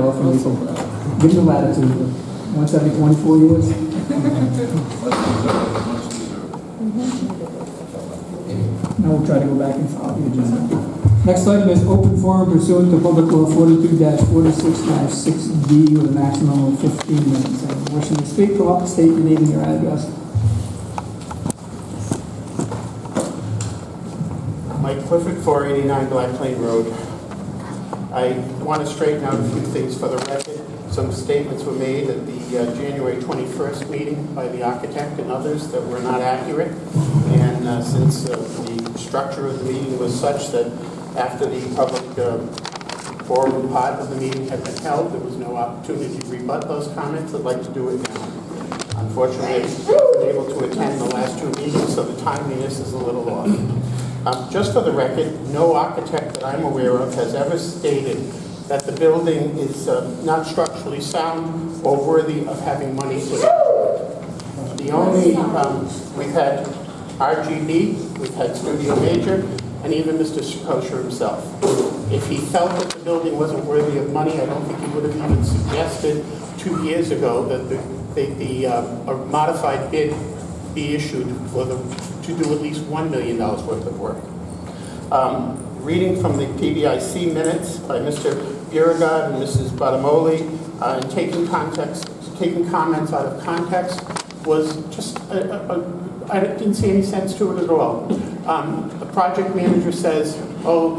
often we can give them latitude, but once every 24 years. Now we'll try to go back and follow the agenda. Next item is open forum pursuant to Public Law 42-46-6D with a maximum of 15 minutes. Anyone wishing to speak, come up, state your name and your address. Mike Clifford, 489 Black Plain Road. I want to straighten out a few things for the record. Some statements were made at the January 21st meeting by the architect and others that were not accurate. And since the structure of the meeting was such that after the public forum part of the meeting had been held, there was no opportunity to rebut those comments. I'd like to do it now. Unfortunately, I wasn't able to attend the last two meetings, so the timeliness is a little off. Just for the record, no architect that I'm aware of has ever stated that the building is not structurally sound or worthy of having money put into it. The only, we've had RGB, we've had Studio Major, and even Mr. Sakosha himself. If he felt that the building wasn't worthy of money, I don't think he would have even suggested 2 years ago that a modified bid be issued to do at least $1 million worth of work. Reading from the PBIC minutes by Mr. Beauregard and Mrs. Badamoli, and taking comments out of context was just, I didn't see any sense to it at all. The project manager says, oh,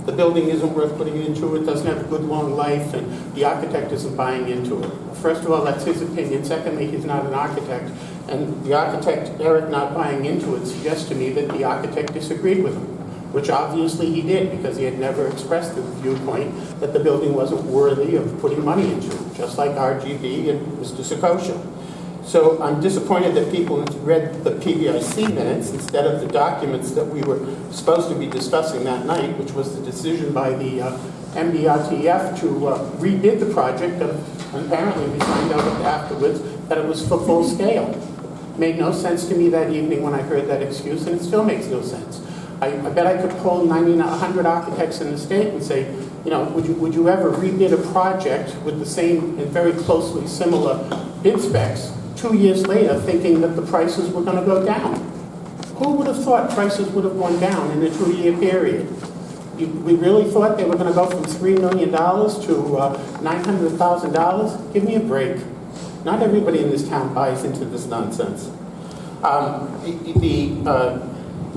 the building isn't worth putting into, it doesn't have a good long life, and the architect isn't buying into it. First of all, that's his opinion. Secondly, he's not an architect. And the architect, Eric, not buying into it suggests to me that the architect disagreed with him, which obviously he did because he had never expressed the viewpoint that the building wasn't worthy of putting money into, just like RGB and Mr. Sakosha. So I'm disappointed that people read the PBIC minutes instead of the documents that we were supposed to be discussing that night, which was the decision by the MDRTF to rebid the project, and apparently we find out afterwards that it was for full scale. Made no sense to me that evening when I heard that excuse, and it still makes no sense. I bet I could poll 100 architects in the state and say, would you ever rebid a project with the same and very closely similar bid specs 2 years later thinking that the prices were going to go down? Who would have thought prices would have gone down in a 2-year period? We really thought they were going to go from $3 million to $900,000? Give me a break. Not everybody in this town buys into this nonsense.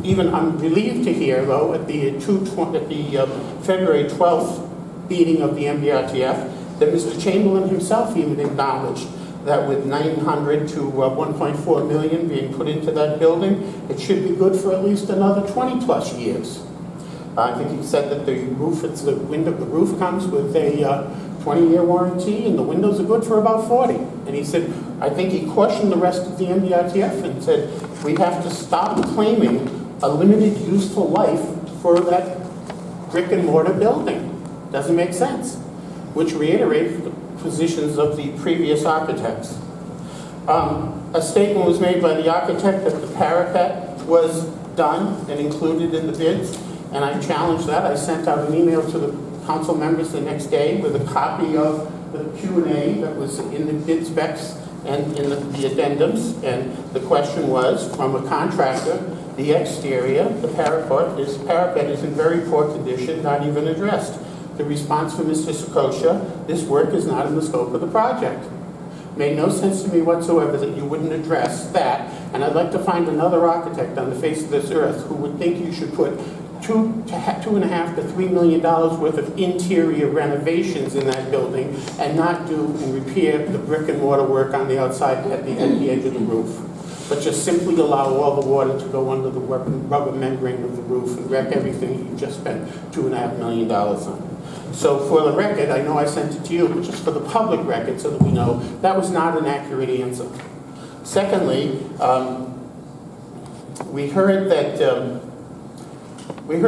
Even I'm relieved to hear, though, at the February 12th meeting of the MDRTF, that Mr. Chamberlain himself even acknowledged that with $900 to $1.4 million being put into that building, it should be good for at least another 20 plus years. I think he said that the roof comes with a 20-year warranty, and the windows are good for about 40. And he said, I think he cautioned the rest of the MDRTF and said, we have to stop claiming a limited useful life for that brick and mortar building. Doesn't make sense. Which reiterates the positions of the previous architects. A statement was made by the architect that the parapet was done and included in the bids, and I challenged that. I sent out an email to the council members the next day with a copy of the Q&A that was in the bid specs and in the addendums, and the question was from a contractor, the exterior, the parapet is in very poor condition, not even addressed. The response from Mr. Sakosha, this work is not in the scope of the project. Made no sense to me whatsoever that you wouldn't address that, and I'd like to find another architect on the face of this earth who would think you should put $2.5 to $3 million worth of interior renovations in that building and not do and repair the brick and mortar work on the outside at the edge of the roof, but just simply allow all the water to go under the rubber membrane of the roof and wreck everything you just spent $2.5 million on. So for the record, I know I sent it to you, but just for the public record so that we know, that was not an accurate answer. Secondly, we heard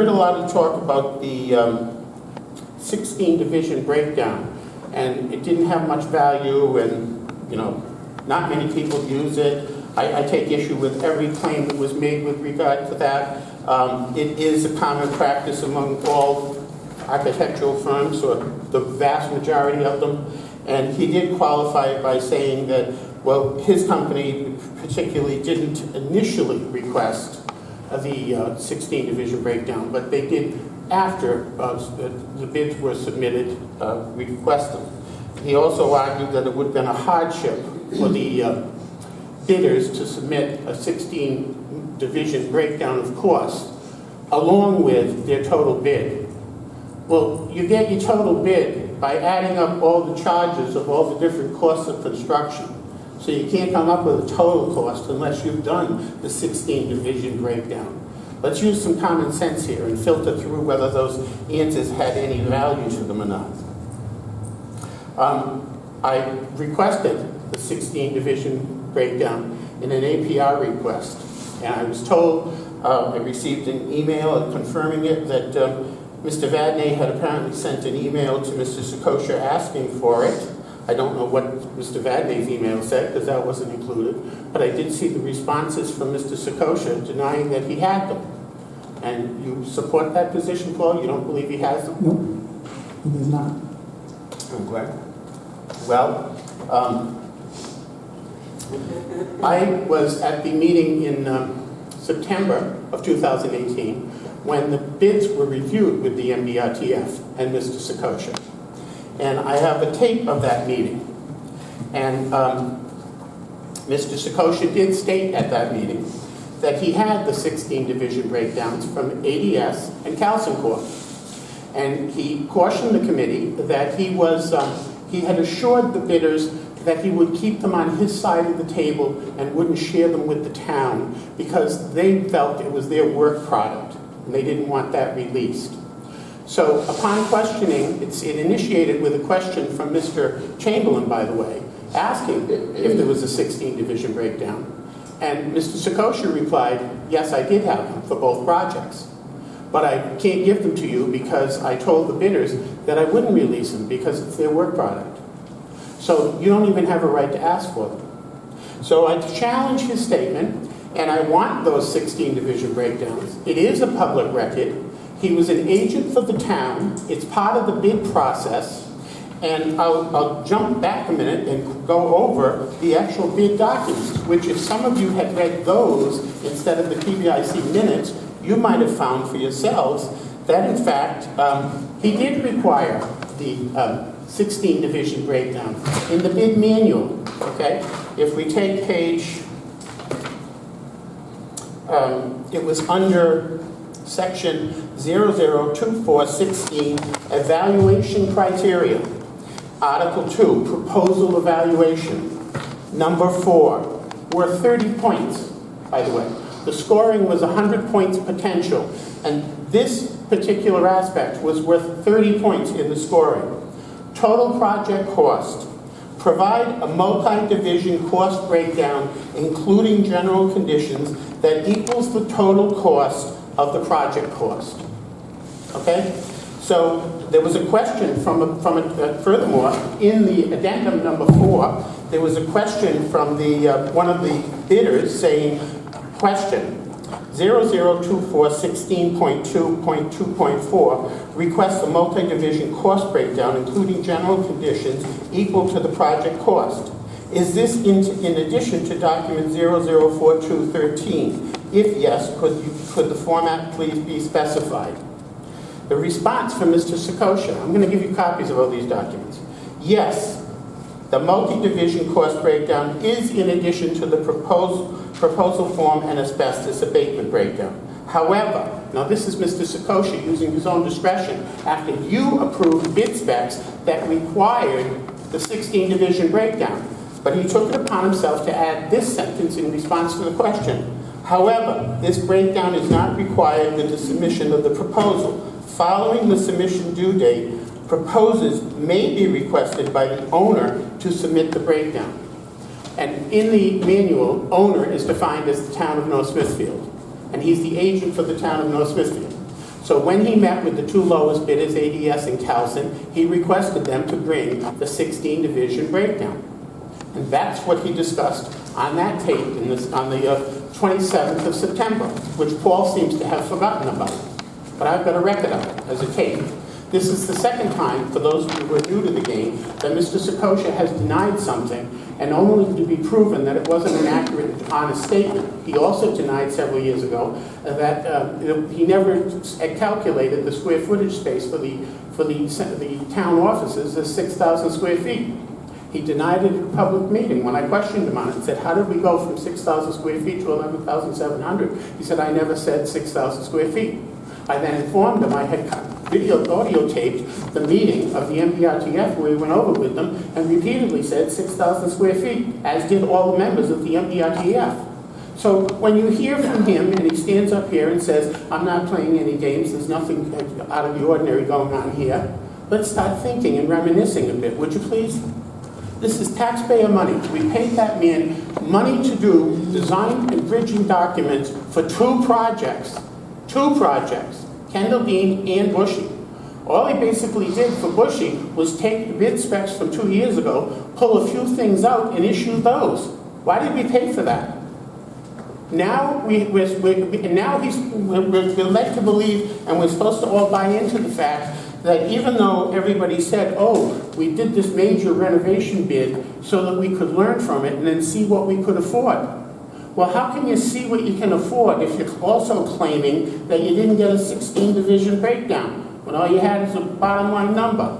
a lot of talk about the 16 division breakdown, and it didn't have much value, and not many people use it. I take issue with every claim that was made with regard to that. It is a common practice among all architectural firms, or the vast majority of them, and he did qualify it by saying that, well, his company particularly didn't initially request the 16 division breakdown, but they did after the bids were submitted, request them. He also argued that it would have been a hardship for the bidders to submit a 16 division breakdown of cost along with their total bid. Well, you get your total bid by adding up all the charges of all the different costs of construction. So you can't come up with a total cost unless you've done the 16 division breakdown. Let's use some common sense here and filter through whether those answers had any value to them or not. I requested the 16 division breakdown in an APR request, and I was told, I received an email confirming it, that Mr. Vadney had apparently sent an email to Mr. Sikosha asking for it. I don't know what Mr. Vadney's email said, because that wasn't included, but I did see the responses from Mr. Sikosha denying that he had them. And you support that position, Paul? You don't believe he has them? Nope, he does not. I'm glad. Well, I was at the meeting in September of 2018 when the bids were reviewed with the MDRTF and Mr. Sikosha. And I have a tape of that meeting. And Mr. Sikosha did state at that meeting that he had the 16 division breakdowns from ADS and Calcin Corp. And he cautioned the committee that he had assured the bidders that he would keep them on his side of the table and wouldn't share them with the town because they felt it was their work product and they didn't want that released. So upon questioning, it initiated with a question from Mr. Chamberlain, by the way, asking if there was a 16 division breakdown. And Mr. Sikosha replied, yes, I did have them for both projects. But I can't give them to you because I told the bidders that I wouldn't release them because it's their work product. So you don't even have a right to ask for them. So I challenge his statement, and I want those 16 division breakdowns. It is a public record. He was an agent for the town. It's part of the bid process. And I'll jump back a minute and go over the actual bid documents, which if some of you had read those instead of the PBIC minutes, you might have found for yourselves that, in fact, he did require the 16 division breakdown in the bid manual, okay? If we take page, it was under section 002416, evaluation criteria. Article 2, proposal evaluation. Number 4, worth 30 points, by the way. The scoring was 100 points potential, and this particular aspect was worth 30 points in the scoring. Total project cost. Provide a multi-division cost breakdown, including general conditions, that equals the total cost of the project cost. Okay? So there was a question furthermore, in the addendum number 4, there was a question from the one of the bidders saying, question, 002416.2.2.4 requests a multi-division cost breakdown, including general conditions, equal to the project cost. Is this in addition to document 004213? If yes, could the format please be specified? The response from Mr. Sikosha, I'm going to give you copies of all these documents. Yes, the multi-division cost breakdown is in addition to the proposal form and asbestos abatement breakdown. However, now this is Mr. Sikosha using his own discretion after you approved bid specs that required the 16 division breakdown. But he took it upon himself to add this sentence in response to the question. However, this breakdown is not required with the submission of the proposal. Following the submission due date, proposals may be requested by the owner to submit the breakdown. And in the manual, owner is defined as the town of North Smithfield. And he's the agent for the town of North Smithfield. So when he met with the two lowest bidders, ADS and Calcin, he requested them to bring the 16 division breakdown. And that's what he discussed on that tape on the 27th of September, which Paul seems to have forgotten about. But I've got a record of it as a tape. This is the second time, for those of you who are new to the game, that Mr. Sakosha has denied something, and only to be proven that it wasn't an accurate and honest statement. He also denied several years ago that he never calculated the square footage space for the town offices as 6,000 square feet. He denied it at a public meeting when I questioned him on it and said, how did we go from 6,000 square feet to 11,700? He said, I never said 6,000 square feet. I then informed him I had audio taped the meeting of the MDRTF where we went over with them and repeatedly said 6,000 square feet, as did all the members of the MDRTF. So when you hear from him and he stands up here and says, I'm not playing any games, there's nothing out of the ordinary going on here, let's start thinking and reminiscing a bit, would you please? This is taxpayer money. We paid that man money to do design and bridging documents for two projects, Kendall Dean and Bushy. All he basically did for Bushy was take the bid specs from 2 years ago, pull a few things out and issue those. Why did we pay for that? Now we're led to believe, and we're supposed to all buy into the fact that even though everybody said, oh, we did this major renovation bid so that we could learn from it and then see what we could afford. Well, how can you see what you can afford if you're also claiming that you didn't get a 16-division breakdown when all you had is a bottom line number?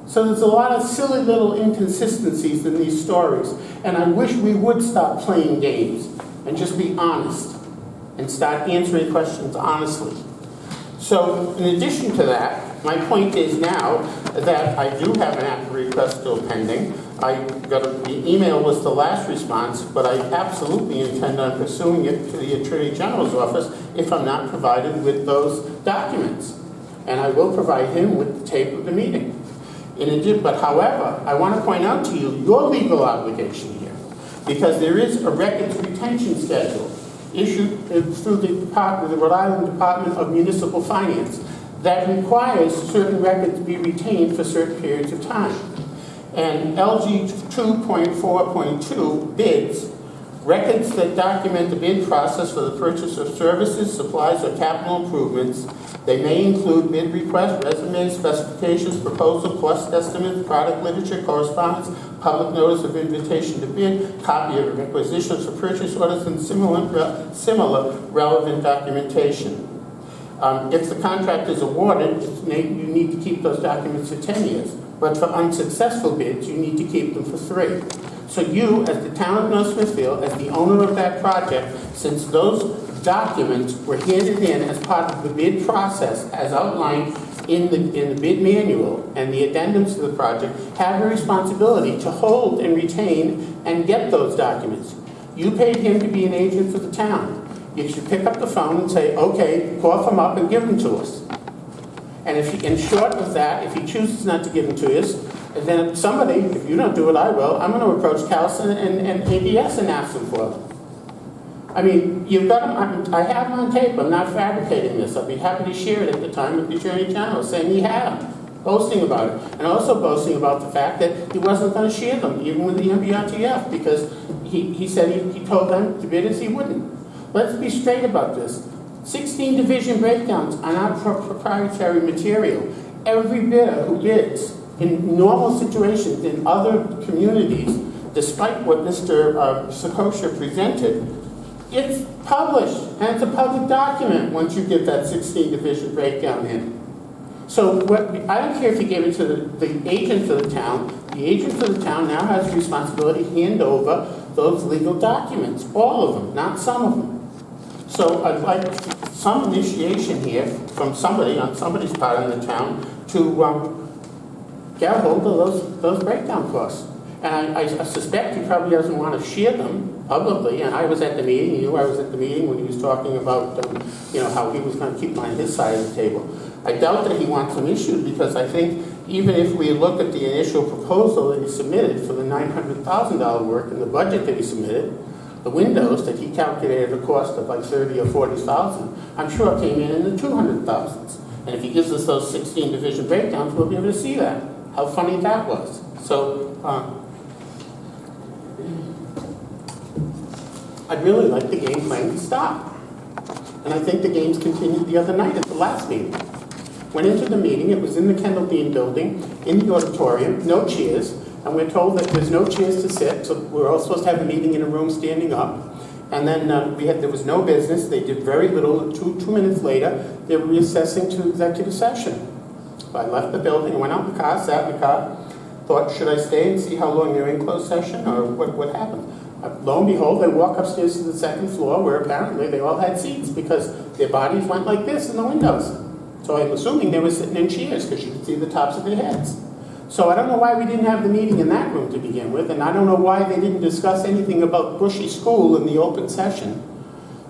So there's a lot of silly little inconsistencies in these stories, and I wish we would stop playing games and just be honest and start answering questions honestly. So in addition to that, my point is now that I do have an APRA request still pending. The email was the last response, but I absolutely intend on pursuing it to the Attorney General's office if I'm not provided with those documents. And I will provide him with the tape of the meeting. But however, I want to point out to you your legal obligation here, because there is a records retention schedule issued through the Rhode Island Department of Municipal Finance that requires certain records be retained for certain periods of time. And LG 2.4.2 bids, records that document the bid process for the purchase of services, supplies, or capital improvements. They may include bid requests, resumes, specifications, proposal, cost estimates, product literature, correspondence, public notice of invitation to bid, copy of requisitions for purchase orders, and similar relevant documentation. If the contract is awarded, you need to keep those documents for 10 years. But for unsuccessful bids, you need to keep them for 3. So you, as the town of North Smithfield, as the owner of that project, since those documents were handed in as part of the bid process as outlined in the bid manual and the addendums to the project, have a responsibility to hold and retain and get those documents. You paid him to be an agent for the town. You should pick up the phone and say, okay, cough them up and give them to us. And in short of that, if he chooses not to give them to us, then somebody, if you don't do it, I will, I'm going to approach Calson and ABS and ask them for them. I mean, you've got them, I have them on tape, I'm not fabricating this. I'd be happy to share it at the time with the Attorney General, saying he had them, boasting about it. And also boasting about the fact that he wasn't going to share them, even with the MBRTF, because he said he told them to bid as he wouldn't. Let's be straight about this. 16 division breakdowns are not proprietary material. Every bidder who bids in normal situations in other communities, despite what Mr. Sakosha presented, it's published, and it's a public document once you get that 16 division breakdown in. So I don't care if you gave it to the agent for the town. The agent for the town now has the responsibility to hand over those legal documents, all of them, not some of them. So I'd like some initiation here from somebody, on somebody's part in the town, to get a hold of those breakdown costs. And I suspect he probably doesn't want to share them publicly, and I was at the meeting, I was at the meeting when he was talking about how he was going to keep on his side of the table. I doubt that he wants them issued, because I think even if we look at the initial proposal that he submitted for the $900,000 work in the budget that he submitted, the windows that he calculated a cost of like 30 or 40,000, I'm sure came in the 200,000s. And if he gives us those 16 division breakdowns, we'll be able to see that, how funny that was. So I'd really like the game playing to stop. And I think the games continued the other night at the last meeting. Went into the meeting, it was in the Kendall Dean building, in the auditorium, no chairs, and we're told that there's no chairs to sit, so we're all supposed to have a meeting in a room standing up. And then there was no business, they did very little. Two minutes later, they were reassessing to executive session. So I left the building, went out in the car, sat in the car, thought, should I stay and see how long they're in closed session, or what happened? Lo and behold, they walk upstairs to the second floor, where apparently they all had seats because their bodies went like this in the windows. So I'm assuming they were sitting in chairs because you could see the tops of their heads. So I don't know why we didn't have the meeting in that room to begin with, and I don't know why they didn't discuss anything about Bushy School in the open session.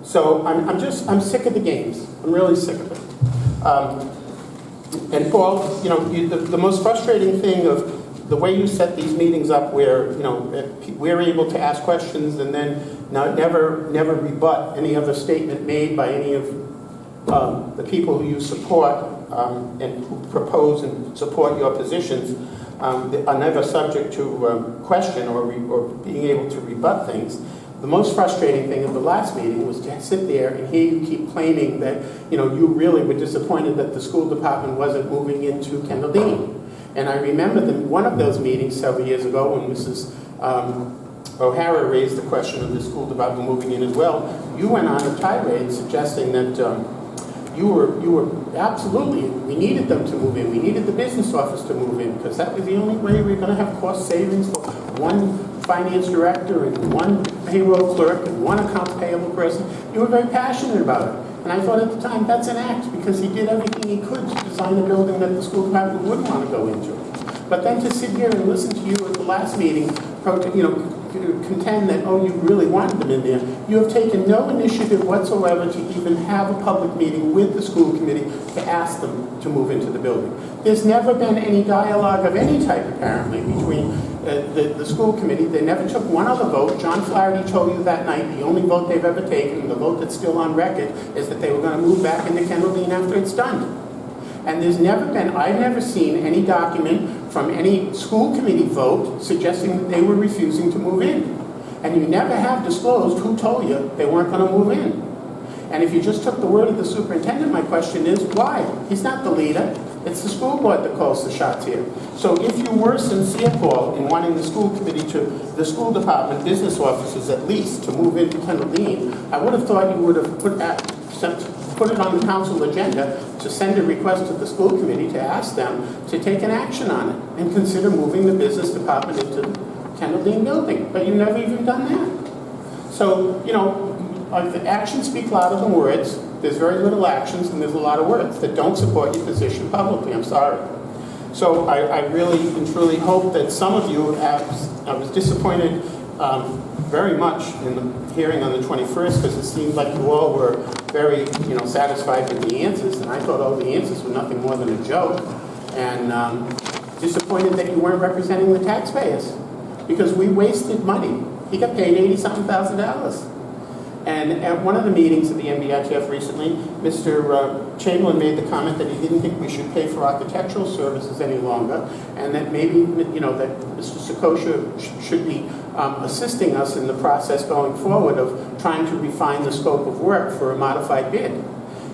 So I'm sick of the games. I'm really sick of it. And Paul, you know, the most frustrating thing of the way you set these meetings up, where we're able to ask questions and then never rebut any other statement made by any of the people who you support and who propose and support your positions, are never subject to question or being able to rebut things. The most frustrating thing of the last meeting was to sit there and hear you keep claiming that you really were disappointed that the school department wasn't moving into Kendall Dean. And I remember one of those meetings several years ago when Mrs. O'Hara raised the question of the school department moving in as well. You went on a tirade suggesting that you were absolutely, we needed them to move in. We needed the business office to move in because that was the only way we were going to have cost savings for one finance director and one payroll clerk and one accounts payable person. You were very passionate about it. And I thought at the time, that's an act, because he did everything he could to design a building that the school department wouldn't want to go into. But then to sit here and listen to you at the last meeting, contend that, oh, you really wanted them in there. You have taken no initiative whatsoever to even have a public meeting with the school committee to ask them to move into the building. There's never been any dialogue of any type, apparently, between the school committee. They never took one other vote. John Flaherty told you that night the only vote they've ever taken, and the vote that's still on record, is that they were going to move back into Kendall Dean after it's done. And I've never seen any document from any school committee vote suggesting that they were refusing to move in. And you never have disclosed who told you they weren't going to move in. And if you just took the word of the superintendent, my question is, why? He's not the leader. It's the school board that calls the shots here. So if you were sincere, Paul, in wanting the school committee the school department, business officers at least, to move into Kendall Dean, I would have thought you would have put it on the council agenda to send a request to the school committee to ask them to take an action on it and consider moving the business department into the Kendall Dean building. But you've never even done that. So, the actions speak louder than words. There's very little actions and there's a lot of words that don't support your position publicly. I'm sorry. So I really and truly hope that some of you I was disappointed very much in the hearing on the 21st, because it seemed like you all were very satisfied with the answers, and I thought all the answers were nothing more than a joke, and disappointed that you weren't representing the taxpayers, because we wasted money. He got paid $80-something thousand. And at one of the meetings at the MDITF recently, Mr. Chamberlain made the comment that he didn't think we should pay for architectural services any longer, and that maybe, that Mr. Sakosha should be assisting us in the process going forward of trying to refine the scope of work for a modified bid.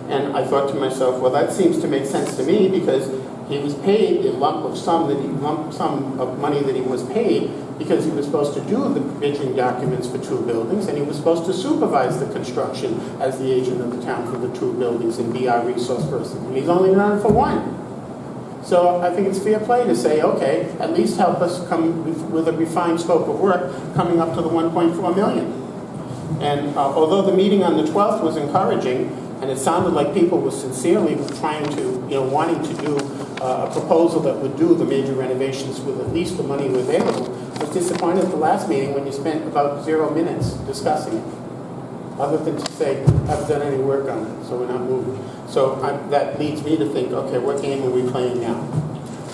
And I thought to myself, well, that seems to make sense to me, because he was paid a lump sum of money that he was paid because he was supposed to do the bridging documents for 2 buildings, and he was supposed to supervise the construction as the agent of the town for the 2 buildings and be our resource person. And he's only done it for 1. So I think it's fair play to say, okay, at least help us come with a refined scope of work coming up to the $1.4 million. And although the meeting on the 12th was encouraging, and it sounded like people were sincerely trying to, wanting to do a proposal that would do the major renovations with at least the money available, I was disappointed at the last meeting when you spent about 0 minutes discussing it, other than to say, haven't done any work on it, so we're not moving. So that leads me to think, okay, what game are we playing now?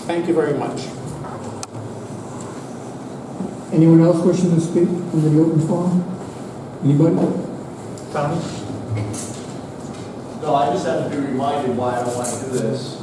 Thank you very much. Anyone else wishing to speak under the open forum? Anybody? Tommy? No, I just have to be reminded why I don't want to do this.